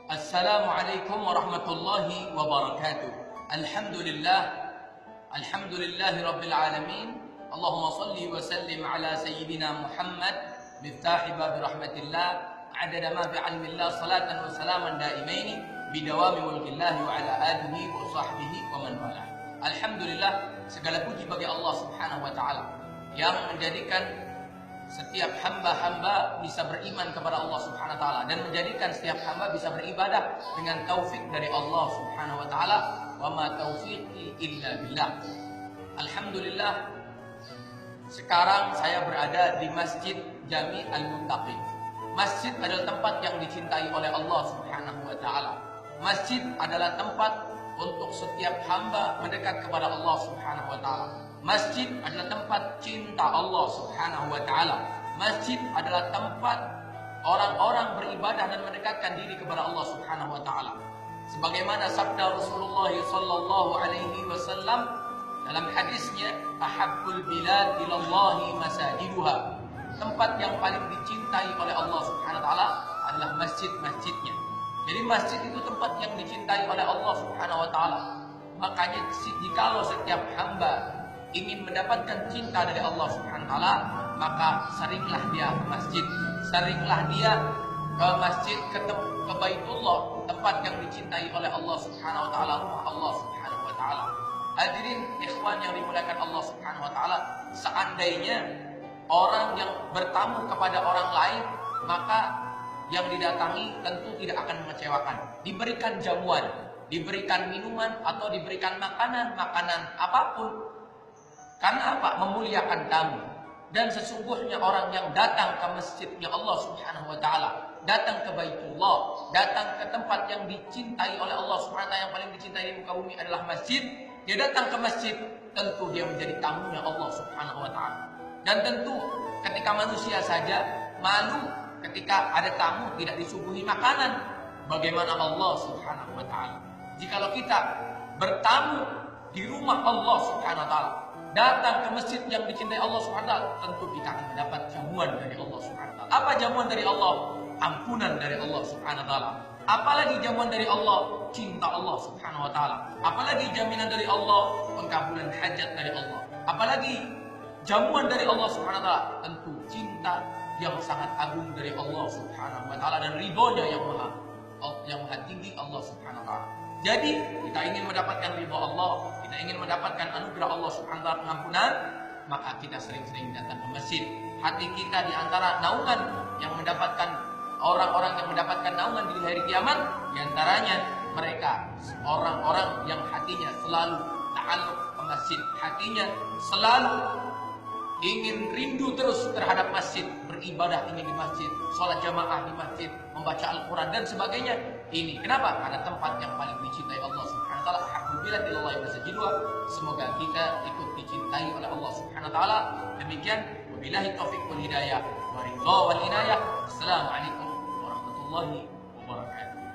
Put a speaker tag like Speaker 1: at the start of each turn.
Speaker 1: Assalamualaikum warahmatullahi wabarakatuh. Alhamdulillahi rabbil alamin. Allahumma salli wa sallim ala sayyidina Muhammad miftahi babi rahmatillah adada ma fi ilmillah salatan wa salaman daimaini bidawami mulkillahi wa ala alihi wa sahbihi wa man walah. Alhamdulillah, segala puji bagi Allah Subhanahu wa taala yang menjadikan setiap hamba-hamba bisa beriman kepada Allah Subhanahu wa taala dan menjadikan setiap hamba bisa beribadah dengan taufik dari Allah Subhanahu wa taala. Wa ma taufiqi illa billah. Alhamdulillah, sekarang saya berada di Masjid Jami Al-Muntaqi. Masjid adalah tempat yang dicintai oleh Allah Subhanahu wa taala. Masjid adalah tempat untuk setiap hamba mendekat kepada Allah Subhanahu wa taala. Masjid adalah tempat cinta Allah Subhanahu wa taala. Masjid adalah tempat orang-orang beribadah dan mendekatkan diri kepada Allah Subhanahu wa taala. Sebagaimana sabda Rasulullah sallallahu alaihi wasallam dalam hadisnya, ahabbul bilad ilallahi masajiduha. Tempat yang paling dicintai oleh Allah Subhanahu wa taala adalah masjid-masjidnya. Jadi masjid itu tempat yang dicintai oleh Allah Subhanahu wa taala. Makanya jikalau setiap hamba ingin mendapatkan cinta dari Allah Subhanahu wa taala, maka seringlah dia ke masjid. Seringlah dia ke masjid, ke Baitullah, tempat yang dicintai oleh Allah Subhanahu wa taala, rumah Allah Subhanahu wa taala. Hadirin ikhwan yang dimuliakan Allah Subhanahu wa taala, seandainya orang yang bertamu kepada orang lain, maka yang didatangi tentu tidak akan mengecewakan. Diberikan jamuan, diberikan minuman atau diberikan makanan apapun. Karena apa? Memuliakan tamu. Dan sesungguhnya orang yang datang ke masjidnya Allah Subhanahu wa taala, datang ke Baitullah, datang ke tempat yang dicintai oleh Allah Subhanahu wa taala, yang paling dicintai di muka bumi adalah masjid. Dia datang ke masjid, tentu dia menjadi tamunya Allah Subhanahu wa taala. Dan tentu ketika manusia saja malu ketika ada tamu tidak disuguhi makanan, bagaimana Allah Subhanahu wa taala? Jikalau kita bertamu di rumah Allah Subhanahu wa taala, datang ke masjid yang dicintai Allah Subhanahu wa taala, tentu kita akan mendapat jamuan dari Allah Subhanahu wa taala. Apa jamuan dari Allah? Ampunan dari Allah Subhanahu wa taala. Apalagi jamuan dari Allah? Cinta Allah Subhanahu wa taala. Apalagi jaminan dari Allah? Pengkabulan hajat dari Allah. Apalagi jamuan dari Allah Subhanahu wa taala? Tentu cinta yang sangat agung dari Allah Subhanahu wa taala dan ridhonya yang maha tinggi Allah Subhanahu wa taala. Jadi kita ingin mendapatkan ridho Allah, kita ingin mendapatkan anugerah Allah Subhanahu wa taala, pengampunan, maka kita sering-sering datang ke masjid. Hati kita di antara naungan yang mendapatkan orang-orang yang mendapatkan naungan di hari kiamat, di antaranya mereka orang-orang yang hatinya selalu ta'alluq ke masjid, hatinya selalu ingin rindu terus terhadap masjid, beribadah ingin di masjid, sholat jamaah di masjid, membaca Al-Quran dan sebagainya. Ini kenapa? Karena tempat yang paling dicintai Allah Subhanahu wa taala. Haqqul bilad ilallahi masajiduha. Semoga kita ikut dicintai oleh Allah Subhanahu wa taala. Demikian, wabillahi taufiq wal hidayah wa ridha wal inayah. Assalamualaikum warahmatullahi wabarakatuh.